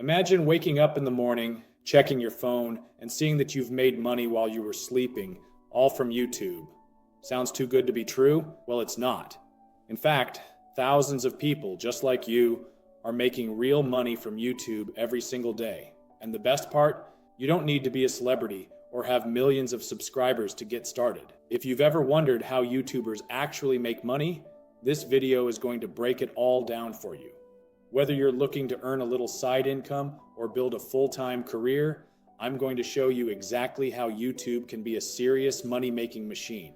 Imagine waking up in the morning, checking your phone, and seeing that you've made money while you were sleeping, all from YouTube. Sounds too good to be true? Well, it's not. In fact, thousands of people just like you are making real money from YouTube every single day. And the best part? You don't need to be a celebrity or have millions of subscribers to get started. If you've ever wondered how YouTubers actually make money, this video is going to break it all down for you. Whether you're looking to earn a little side income or build a full-time career, I'm going to show you exactly how YouTube can be a serious money-making machine.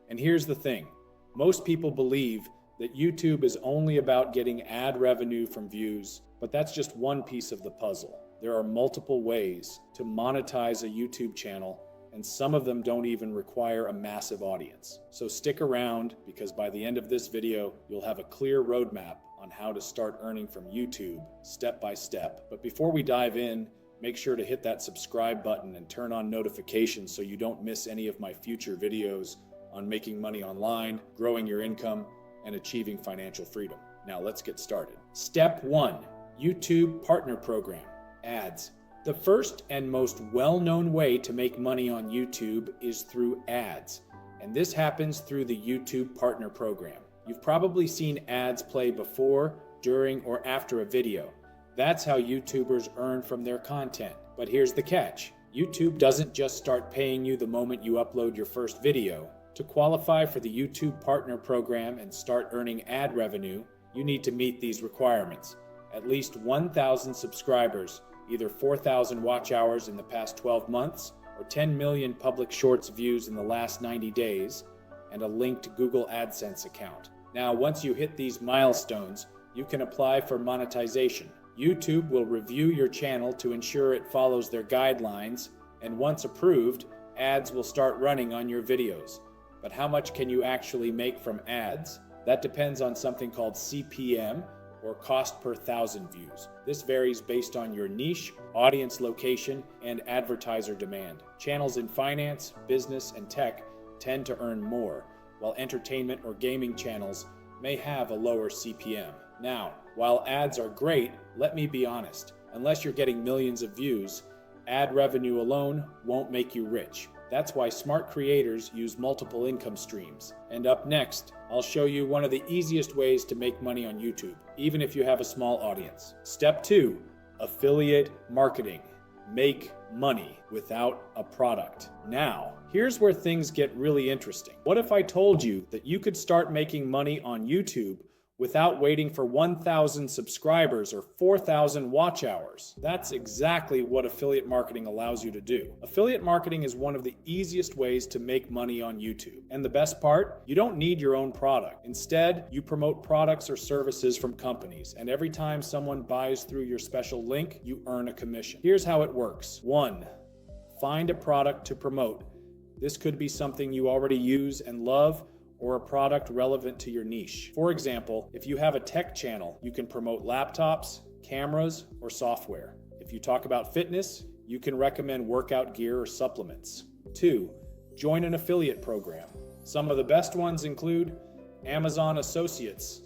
And here's the thing, most people believe that YouTube is only about getting ad revenue from views, but that's just one piece of the puzzle. There are multiple ways to monetize a YouTube channel, and some of them don't even require a massive audience. So stick around, because by the end of this video, you'll have a clear roadmap on how to start earning from YouTube step by step. But before we dive in, make sure to hit that subscribe button and turn on notifications so you don't miss any of my future videos on making money online, growing your income, and achieving financial freedom. Now let's get started. Step 1, YouTube Partner Program, ads. The first and most well-known way to make money on YouTube is through ads, and this happens through the YouTube Partner Program. You've probably seen ads play before, during, or after a video. That's how YouTubers earn from their content. But here's the catch. YouTube doesn't just start paying you the moment you upload your first video. To qualify for the YouTube Partner Program and start earning ad revenue, you need to meet these requirements. At least 1,000 subscribers, either 4,000 watch hours in the past 12 months, or 10 million public shorts views in the last 90 days, and a linked Google AdSense account. Now, once you hit these milestones, you can apply for monetization. YouTube will review your channel to ensure it follows their guidelines, and once approved, ads will start running on your videos. But how much can you actually make from ads? That depends on something called CPM, or cost per thousand views. This varies based on your niche, audience location, and advertiser demand. Channels in finance, business, and tech tend to earn more, while entertainment or gaming channels may have a lower CPM. Now, while ads are great, let me be honest, unless you're getting millions of views, ad revenue alone won't make you rich. That's why smart creators use multiple income streams. And up next, I'll show you one of the easiest ways to make money on YouTube, even if you have a small audience. Step 2, affiliate marketing. Make money without a product. Now, here's where things get really interesting. What if I told you that you could start making money on YouTube without waiting for 1,000 subscribers or 4,000 watch hours? That's exactly what affiliate marketing allows you to do. Affiliate marketing is one of the easiest ways to make money on YouTube. And the best part, you don't need your own product. Instead, you promote products or services from companies, and every time someone buys through your special link, you earn a commission. Here's how it works. 1, find a product to promote. This could be something you already use and love, or a product relevant to your niche. For example, if you have a tech channel, you can promote laptops, cameras, or software. If you talk about fitness, you can recommend workout gear or supplements. 2, join an affiliate program. Some of the best ones include Amazon Associates.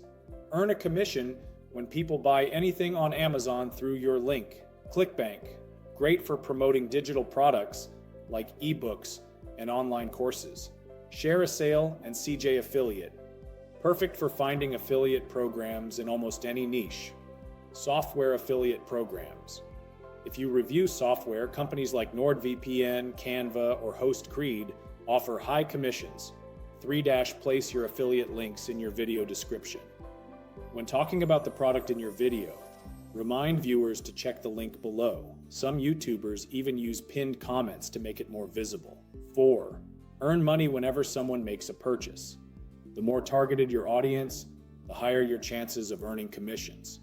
Earn a commission when people buy anything on Amazon through your link. ClickBank, great for promoting digital products like ebooks and online courses. Share a Sale and CJ Affiliate, perfect for finding affiliate programs in almost any niche. Software affiliate programs. If you review software, companies like NordVPN, Canva, or HostCreed offer high commissions. 3 place your affiliate links in your video description. When talking about the product in your video, remind viewers to check the link below. Some YouTubers even use pinned comments to make it more visible. 4, earn money whenever someone makes a purchase. The more targeted your audience, the higher your chances of earning commissions.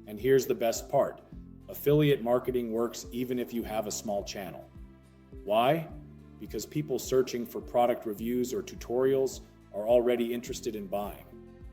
And here's the best part. Affiliate marketing works even if you have a small channel. Why? Because people searching for product reviews or tutorials are already interested in buying.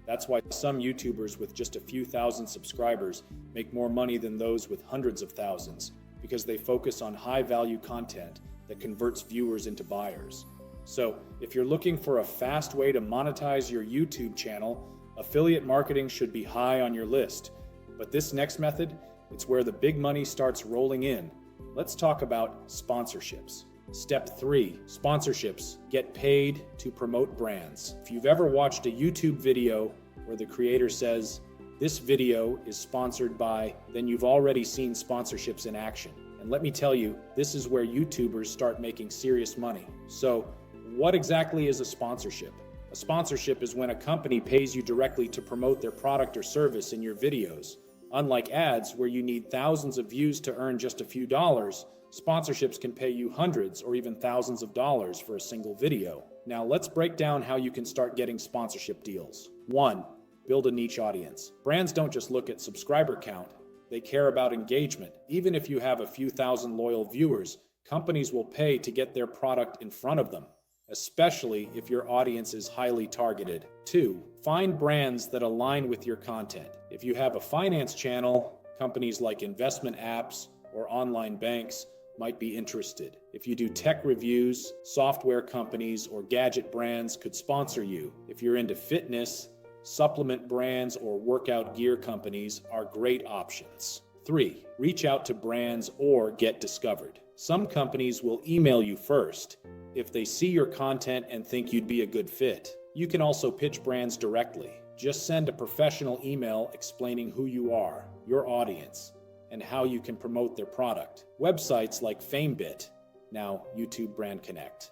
That's why some YouTubers with just a few thousand subscribers make more money than those with hundreds of thousands, because they focus on high-value content that converts viewers into buyers. So, if you're looking for a fast way to monetize your YouTube channel, affiliate marketing should be high on your list. But this next method It's where the big money starts rolling in. Let's talk about sponsorships. Step 3, sponsorships. Get paid to promote brands. If you've ever watched a YouTube video where the creator says, "This video is sponsored by," then you've already seen sponsorships in action. And let me tell you, this is where YouTubers start making serious money. So, what exactly is a sponsorship? A sponsorship is when a company pays you directly to promote their product or service in your videos. Unlike ads, where you need thousands of views to earn just a few dollars, sponsorships can pay you hundreds or even thousands of dollars for a single video. Now let's break down how you can start getting sponsorship deals. 1. Build a niche audience. Brands don't just look at subscriber count, they care about engagement. Even if you have a few thousand loyal viewers, companies will pay to get their product in front of them, especially if your audience is highly targeted. 2. Find brands that align with your content. If you have a finance channel, companies like investment apps or online banks might be interested. If you do tech reviews, software companies or gadget brands could sponsor you. If you're into fitness, supplement brands or workout gear companies are great options. 3. Reach out to brands or get discovered. Some companies will email you first if they see your content and think you'd be a good fit. You can also pitch brands directly. Just send a professional email explaining who you are, your audience, and how you can promote their product. Websites like FameBit, now YouTube Brand Connect,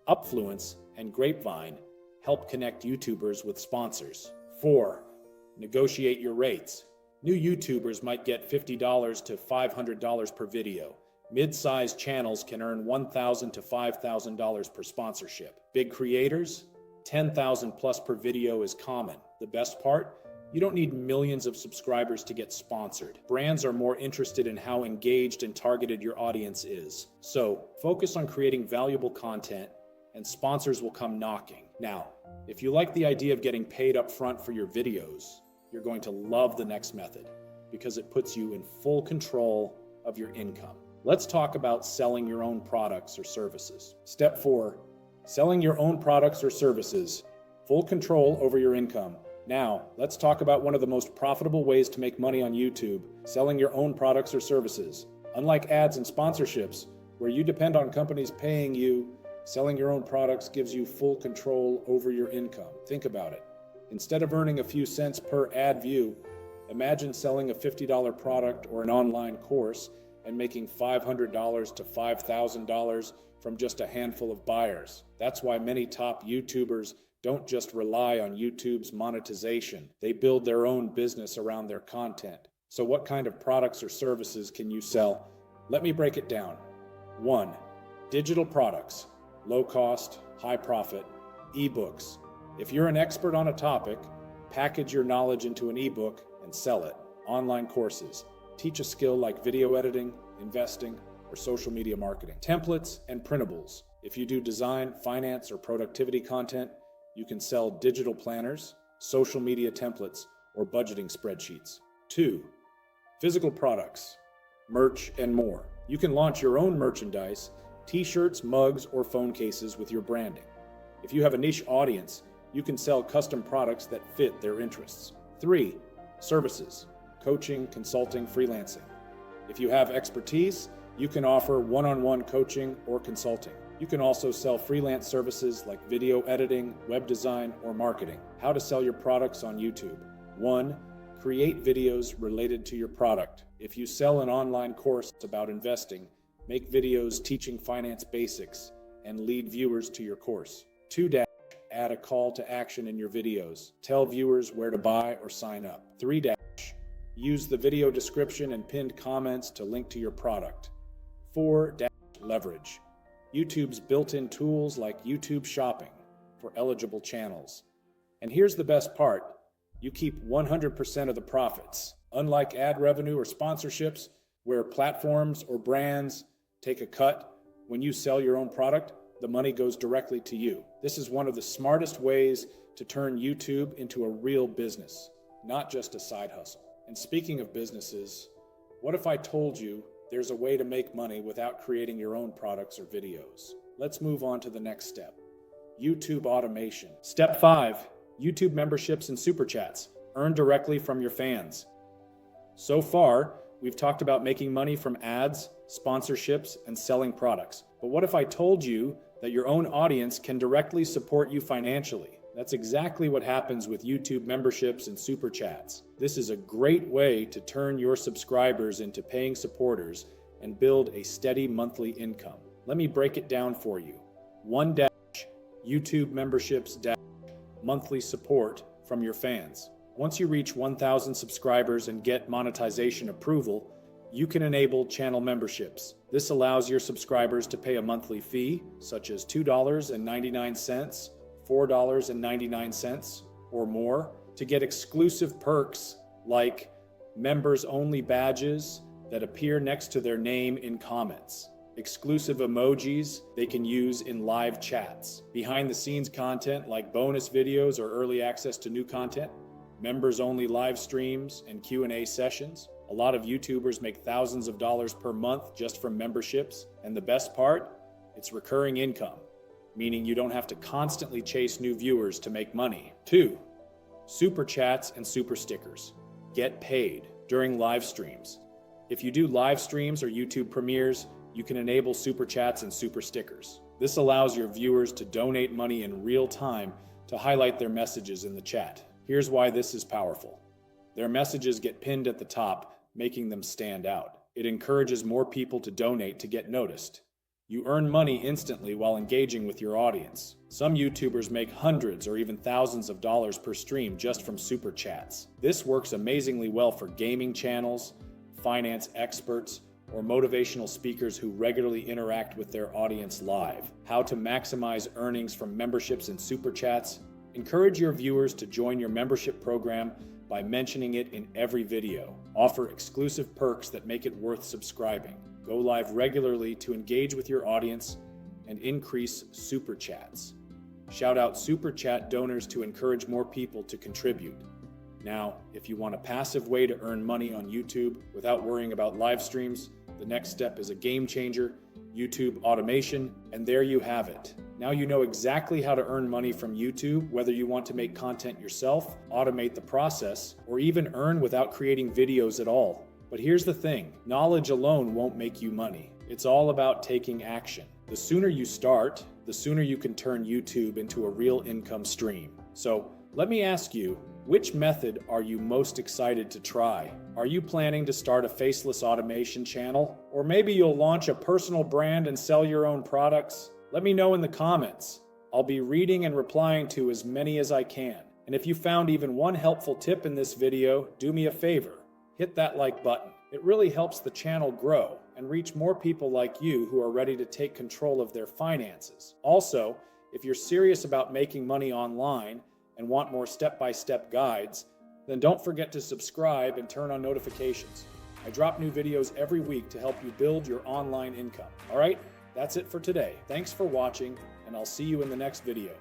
Upfluence, and Grapevine help connect YouTubers with sponsors. 4. Negotiate your rates. New YouTubers might get $50 to $500 per video. Mid-sized channels can earn $1,000 to $5,000 per sponsorship. Big creators? $10,000 plus per video is common. The best part? You don't need millions of subscribers to get sponsored. Brands are more interested in how engaged and targeted your audience is. So, focus on creating valuable content and sponsors will come knocking. Now, if you like the idea of getting paid up front for your videos, you're going to love the next method because it puts you in full control of your income. Let's talk about selling your own products or services. Step 4, selling your own products or services. Full control over your income. Now, let's talk about one of the most profitable ways to make money on YouTube, selling your own products or services. Unlike ads and sponsorships, where you depend on companies paying you, selling your own products gives you full control over your income. Think about it. Instead of earning a few cents per ad view, imagine selling a $50 product or an online course and making $500 to $5,000 from just a handful of buyers. That's why many top YouTubers don't just rely on YouTube's monetization. They build their own business around their content. So what kind of products or services can you sell? Let me break it down. 1. Digital products. Low cost, high profit. Ebooks. If you're an expert on a topic, package your knowledge into an ebook and sell it. Online courses. Teach a skill like video editing, investing, or social media marketing. Templates and printables. If you do design, finance, or productivity content, you can sell digital planners, social media templates, or budgeting spreadsheets. 2. Physical products, merch, and more. You can launch your own merchandise, t-shirts, mugs, or phone cases with your branding. If you have a niche audience, you can sell custom products that fit their interests. 3. Services, coaching, consulting, freelancing. If you have expertise, you can offer one-on-one coaching or consulting. You can also sell freelance services like video editing, web design, or marketing. How to sell your products on YouTube. 1. Create videos related to your product. If you sell an online course about investing, make videos teaching finance basics and lead viewers to your course. 2. Add a call to action in your videos. Tell viewers where to buy or sign up. 3. Use the video description and pinned comments to link to your product. 4. Leverage. YouTube's built-in tools like YouTube Shopping for eligible channels. And here's the best part. You keep 100% of the profits. Unlike ad revenue or sponsorships, where platforms or brands take a cut, when you sell your own product, the money goes directly to you. This is one of the smartest ways to turn YouTube into a real business, not just a side hustle. And speaking of businesses, what if I told you there's a way to make money without creating your own products or videos? Let's move on to the next step. YouTube automation. Step 5, YouTube memberships and super chats. Earn directly from your fans. So far, We've talked about making money from ads, sponsorships, and selling products. But what if I told you that your own audience can directly support you financially? That's exactly what happens with YouTube memberships and super chats. This is a great way to turn your subscribers into paying supporters and build a steady monthly income. Let me break it down for you. 1 YouTube memberships monthly support from your fans. Once you reach 1,000 subscribers and get monetization approval, you can enable channel memberships. This allows your subscribers to pay a monthly fee, such as $2.99, $4.99, or more, to get exclusive perks like members-only badges that appear next to their name in comments, exclusive emojis they can use in live chats, behind-the-scenes content like bonus videos or early access to new content, members-only live streams and Q&A sessions. A lot of YouTubers make thousands of dollars per month just from memberships, and the best part? It's recurring income, meaning you don't have to constantly chase new viewers to make money. 2. Super chats and super stickers. Get paid during live streams. If you do live streams or YouTube premieres, you can enable super chats and super stickers. This allows your viewers to donate money in real time to highlight their messages in the chat. Here's why this is powerful. Their messages get pinned at the top, making them stand out. It encourages more people to donate to get noticed. You earn money instantly while engaging with your audience. Some YouTubers make hundreds or even thousands of dollars per stream just from super chats. This works amazingly well for gaming channels, finance experts, or motivational speakers who regularly interact with their audience live. How to maximize earnings from memberships and super chats? Encourage your viewers to join your membership program by mentioning it in every video. Offer exclusive perks that make it worth subscribing. Go live regularly to engage with your audience and increase super chats. Shout out super chat donors to encourage more people to contribute. Now, if you want a passive way to earn money on YouTube without worrying about live streams, the next step is a game changer, YouTube automation, and there you have it. Now you know exactly how to earn money from YouTube, whether you want to make content yourself, automate the process, or even earn without creating videos at all. But here's the thing, knowledge alone won't make you money. It's all about taking action. The sooner you start, the sooner you can turn YouTube into a real income stream. So let me ask you, which method are you most excited to try? Are you planning to start a faceless automation channel? Or maybe you'll launch a personal brand and sell your own products? Let me know in the comments. I'll be reading and replying to as many as I can. And if you found even one helpful tip in this video, do me a favor. Hit that like button. It really helps the channel grow and reach more people like you who are ready to take control of their finances. Also, if you're serious about making money online and want more step-by-step guides, then don't forget to subscribe and turn on notifications. I drop new videos every week to help you build your online income. All right, that's it for today. Thanks for watching, and I'll see you in the next video.